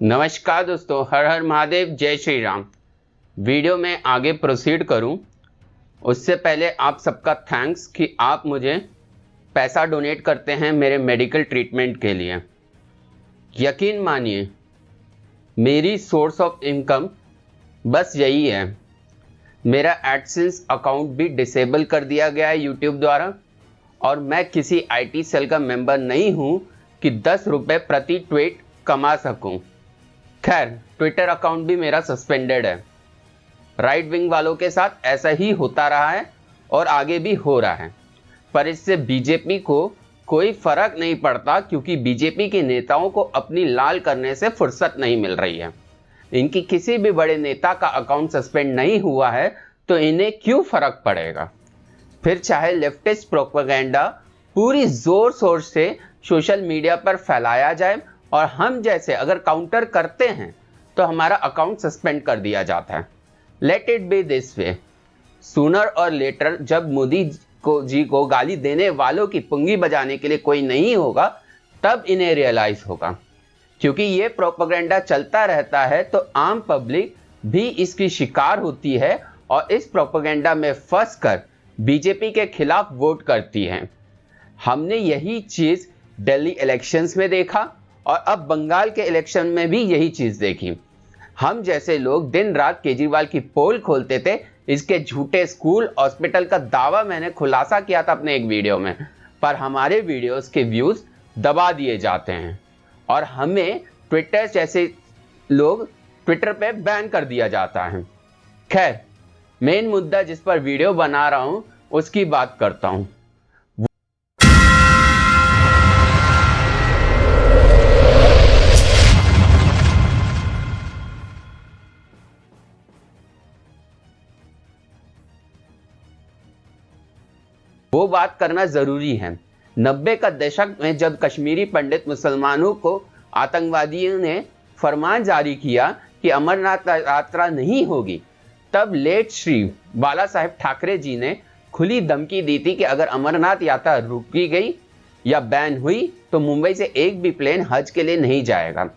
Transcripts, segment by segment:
नमस्कार दोस्तों, हर हर महादेव, जय श्री राम। वीडियो में आगे प्रोसीड करूं उससे पहले आप सबका थैंक्स कि आप मुझे पैसा डोनेट करते हैं मेरे मेडिकल ट्रीटमेंट के लिए। यकीन मानिए मेरी सोर्स ऑफ इनकम बस यही है। मेरा एडसेंस अकाउंट भी डिसेबल कर दिया गया है यूट्यूब द्वारा और मैं किसी आईटी सेल का मेंबर नहीं हूं कि 10 रुपये प्रति ट्वीट कमा सकूं। खैर, ट्विटर अकाउंट भी मेरा सस्पेंडेड है। राइट विंग वालों के साथ ऐसा ही होता रहा है और आगे भी हो रहा है, पर इससे बीजेपी को कोई फर्क नहीं पड़ता क्योंकि बीजेपी के नेताओं को अपनी लाल करने से फुर्सत नहीं मिल रही है। इनकी किसी भी बड़े नेता का अकाउंट सस्पेंड नहीं हुआ है तो इन्हें क्यों फर्क पड़ेगा। फिर चाहे लेफ्टिस्ट प्रोपेगेंडा पूरी जोर शोर से सोशल मीडिया पर फैलाया जाए और हम जैसे अगर काउंटर करते हैं तो हमारा अकाउंट सस्पेंड कर दिया जाता है। Let it be this way. Sooner और लेटर जब मोदी जी को गाली देने वालों की पुंगी बजाने के लिए कोई नहीं होगा तब इन्हें रियलाइज होगा। क्योंकि ये प्रोपेगेंडा चलता रहता है तो आम पब्लिक भी इसकी शिकार होती है और इस प्रोपेगेंडा में फंस कर बीजेपी के खिलाफ वोट करती है। हमने यही चीज दिल्ली इलेक्शंस में देखा और अब बंगाल के इलेक्शन में भी यही चीज देखी। हम जैसे लोग दिन रात केजरीवाल की पोल खोलते थे। इसके झूठे स्कूल हॉस्पिटल का दावा मैंने खुलासा किया था अपने एक वीडियो में, पर हमारे वीडियोस के व्यूज दबा दिए जाते हैं और हमें ट्विटर जैसे लोग ट्विटर पे बैन कर दिया जाता है। खैर, मेन मुद्दा जिस पर वीडियो बना रहा हूं उसकी बात करता हूं। वो बात करना जरूरी है। 90 का दशक में जब कश्मीरी पंडित मुसलमानों को आतंकवादियों ने फरमान जारी किया कि अमरनाथ यात्रा नहीं होगी, तब लेट श्री बाला साहेब ठाकरे जी ने खुली धमकी दी थी कि अगर अमरनाथ यात्रा रुकी गई या बैन हुई तो मुंबई से एक भी प्लेन हज के लिए नहीं जाएगा।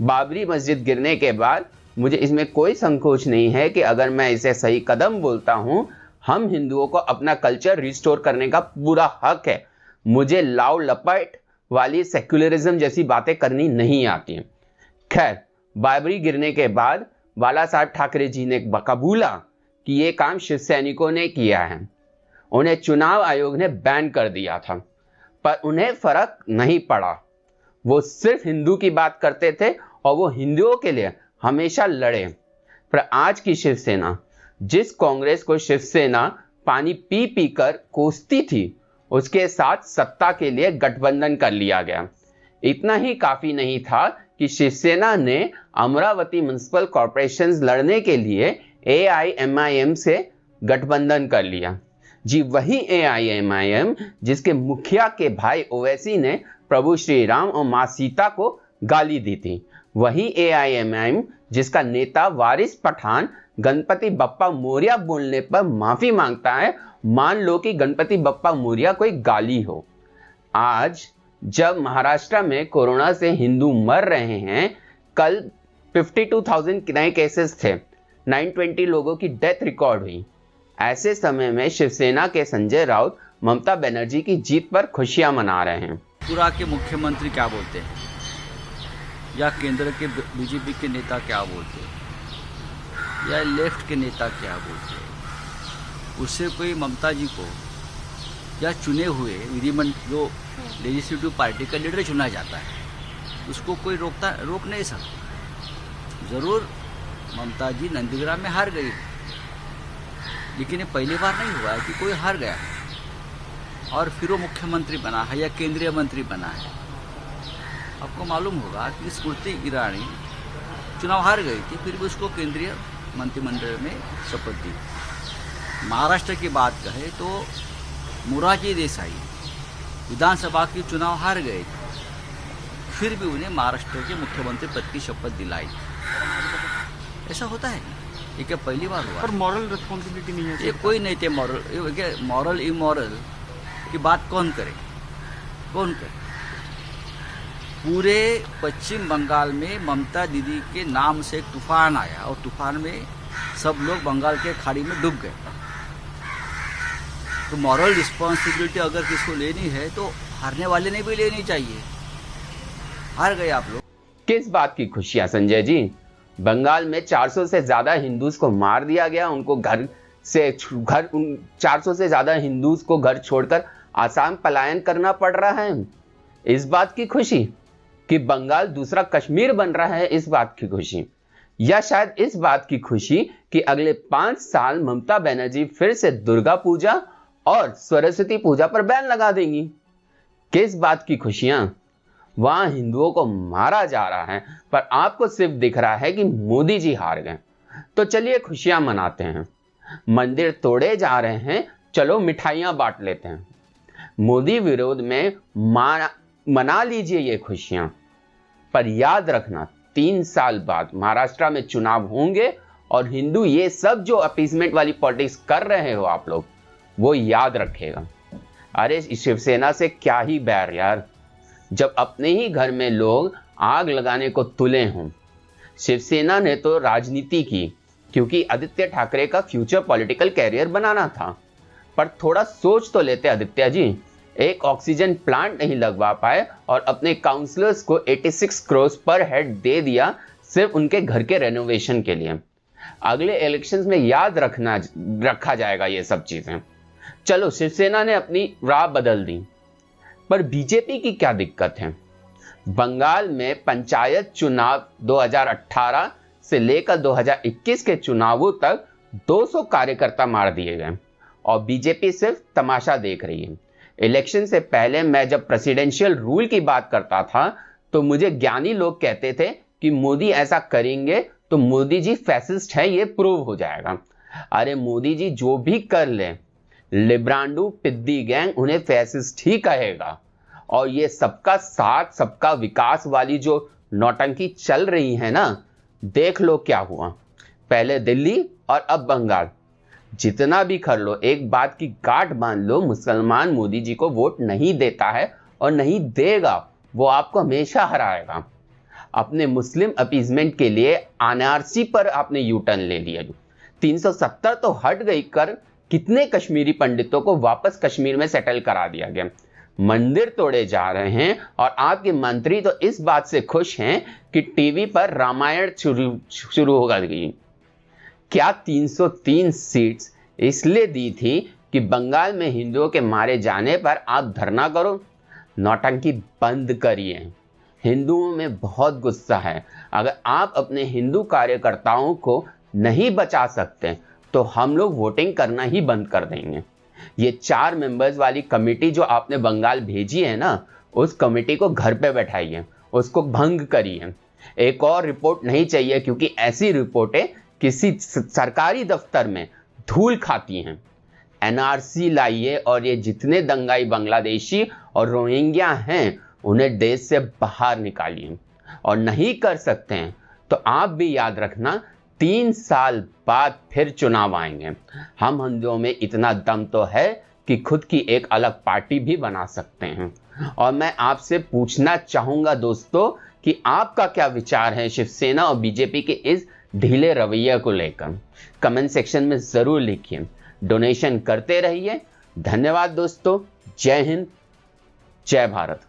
बाबरी मस्जिद गिरने के बाद मुझे इसमें कोई संकोच नहीं है कि अगर मैं इसे सही कदम बोलता हूं, हम हिंदुओं को अपना कल्चर रिस्टोर करने का पूरा हक है। मुझे लाव लपट वाली सेक्युलरिज्म जैसी बातें करनी नहीं आती हैं। खैर, बाबरी गिरने के बाद बाला साहब ठाकरे जी ने कबूला कि ये काम शिव सैनिकों ने किया है। उन्हें चुनाव आयोग ने बैन कर दिया था, पर उन्हें फर्क नहीं पड़ा। वो सिर्फ हिंदू की बात करते थे और वो हिंदुओं के लिए हमेशा लड़े। पर आज की शिवसेना, जिस कांग्रेस को शिवसेना पानी पी पी कर कोसती थी, उसके साथ सत्ता के लिए गठबंधन कर लिया गया। इतना ही काफी नहीं था कि शिवसेना ने अमरावती म्युनिसिपल कॉर्पोरेशन लड़ने के लिए AIMIM से गठबंधन कर लिया। जी, वही AIMIM जिसके मुखिया के भाई ओवैसी ने प्रभु श्री राम और मां सीता को गाली दी थी। वही AIMIM जिसका नेता वारिस पठान गणपति बप्पा मोरिया बोलने पर माफी मांगता है। मान लो कि गणपति बप्पा मोरिया कोई गाली हो। आज जब महाराष्ट्र में कोरोना से हिंदू मर रहे हैं, कल 52,000 नए केसेस थे, 920 लोगों की डेथ रिकॉर्ड हुई। ऐसे समय में शिवसेना के संजय राउत ममता बनर्जी की जीत पर खुशियां मना रहे हैं। त्रिपुरा के मुख्यमंत्री क्या बोलते हैं या केंद्र के बीजेपी के नेता क्या बोलते हैं या लेफ्ट के नेता क्या बोलते हैं, उससे कोई ममता जी को या चुने हुए जो लेजिस्लेटिव पार्टी का लीडर चुना जाता है उसको कोई रोक नहीं सकता। जरूर ममता जी नंदीग्राम में हार गई, लेकिन ये पहली बार नहीं हुआ है कि कोई हार गया है और फिर वो मुख्यमंत्री बना है या केंद्रीय मंत्री बना है। आपको मालूम होगा कि स्मृति ईरानी चुनाव हार गई थी, फिर भी उसको केंद्रीय मंत्रिमंडल में शपथ दी। महाराष्ट्र की बात कहें तो मोरारजी देसाई विधानसभा की चुनाव हार गए थे, फिर भी उन्हें महाराष्ट्र के मुख्यमंत्री पद की शपथ दिलाई। ऐसा होता है, ये क्या पहली बार हुआ? पर मॉरल रिस्पॉन्सिबिलिटी नहीं है। ये कोई नहीं थे मॉरल इमोरल की बात कौन करे? पूरे पश्चिम बंगाल में ममता दीदी के नाम से एक तूफान आया और तूफान में सब लोग बंगाल के खाड़ी में डूब गए। तो मॉरल रिस्पॉन्सिबिलिटी अगर किसको लेनी है तो हारने वाले ने भी लेनी चाहिए। हार गए आप लोग। किस बात की खुशियां संजय जी? बंगाल में 400 से ज्यादा हिंदूज को मार दिया गया, उनको घर 400 से ज्यादा हिंदूज को घर छोड़कर आसाम पलायन करना पड़ रहा है। इस बात की खुशी कि बंगाल दूसरा कश्मीर बन रहा है, इस बात की खुशी, या शायद इस बात की खुशी कि अगले 5 साल ममता बनर्जी फिर से दुर्गा पूजा और सरस्वती पूजा पर बैन लगा देंगी। किस बात की खुशियां? वहां हिंदुओं को मारा जा रहा है पर आपको सिर्फ दिख रहा है कि मोदी जी हार गए। तो चलिए खुशियां मनाते हैं। मंदिर तोड़े जा रहे हैं, चलो मिठाइयां बांट लेते हैं। मोदी विरोध में मना लीजिए ये खुशियां, पर याद रखना 3 साल बाद महाराष्ट्र में चुनाव होंगे और हिंदू ये सब जो अपीसमेंट वाली पॉलिटिक्स कर रहे हो आप लोग, वो याद रखेगा। अरे शिवसेना से क्या ही बैर यार, जब अपने ही घर में लोग आग लगाने को तुले हों। शिवसेना ने तो राजनीति की क्योंकि आदित्य ठाकरे का फ्यूचर पॉलिटिकल कैरियर बनाना था, पर थोड़ा सोच तो लेते आदित्य जी। एक ऑक्सीजन प्लांट नहीं लगवा पाए और अपने काउंसलर्स को 86 करोड़ पर हेड दे दिया सिर्फ उनके घर के रेनोवेशन के लिए। अगले इलेक्शंस में याद रखा जाएगा ये सब चीजें। चलो शिवसेना ने अपनी राह बदल दी, पर बीजेपी की क्या दिक्कत है? बंगाल में पंचायत चुनाव 2018 से लेकर 2021 के चुनावों तक 200 कार्यकर्ता मार दिए गए और बीजेपी सिर्फ तमाशा देख रही है। इलेक्शन से पहले मैं जब प्रेसिडेंशियल रूल की बात करता था तो मुझे ज्ञानी लोग कहते थे कि मोदी ऐसा करेंगे तो मोदी जी फैसिस्ट है, ये प्रूव हो जाएगा। अरे मोदी जी जो भी कर ले, लिब्रांडू पिद्दी गैंग उन्हें फैसिस्ट ही कहेगा। और ये सबका साथ सबका विकास वाली जो नौटंकी चल रही है ना, देख लो क्या हुआ। पहले दिल्ली और अब बंगाल। जितना भी कर लो, एक बात की गांठ बांध लो, मुसलमान मोदी जी को वोट नहीं देता है और नहीं देगा, वो आपको हमेशा हराएगा। अपने मुस्लिम अपीजमेंट के लिए एनआरसी पर आपने यू टर्न ले लिया। 370 तो हट गई कर, कितने कश्मीरी पंडितों को वापस कश्मीर में सेटल करा दिया गया। मंदिर तोड़े जा रहे हैं और आपके मंत्री तो इस बात से खुश हैं कि टीवी पर रामायण शुरू होगा गई। क्या 303 सीट्स इसलिए दी थी कि बंगाल में हिंदुओं के मारे जाने पर आप धरना करो? नौटंकी बंद करिए। हिंदुओं में बहुत गुस्सा है। अगर आप अपने हिंदू कार्यकर्ताओं को नहीं बचा सकते तो हम लोग वोटिंग करना ही बंद कर देंगे। ये 4 मेंबर्स वाली कमेटी जो आपने बंगाल भेजी है ना, उस कमेटी को घर पे बैठाइए, उसको भंग करिए। एक और रिपोर्ट नहीं चाहिए, क्योंकि ऐसी रिपोर्टें किसी सरकारी दफ्तर में धूल खाती हैं। एनआरसी लाइए और ये जितने दंगाई बांग्लादेशी और रोहिंग्या हैं उन्हें देश से बाहर निकालिए। और नहीं कर सकते हैं तो आप भी याद रखना 3 साल बाद फिर चुनाव आएंगे। हम हिंदुओं में इतना दम तो है कि खुद की एक अलग पार्टी भी बना सकते हैं। और मैं आपसे पूछना चाहूंगा दोस्तों कि आपका क्या विचार है शिवसेना और बीजेपी के इस ढीले रवैये को लेकर? कमेंट सेक्शन में जरूर लिखिए। डोनेशन करते रहिए। धन्यवाद दोस्तों। जय हिंद, जय भारत।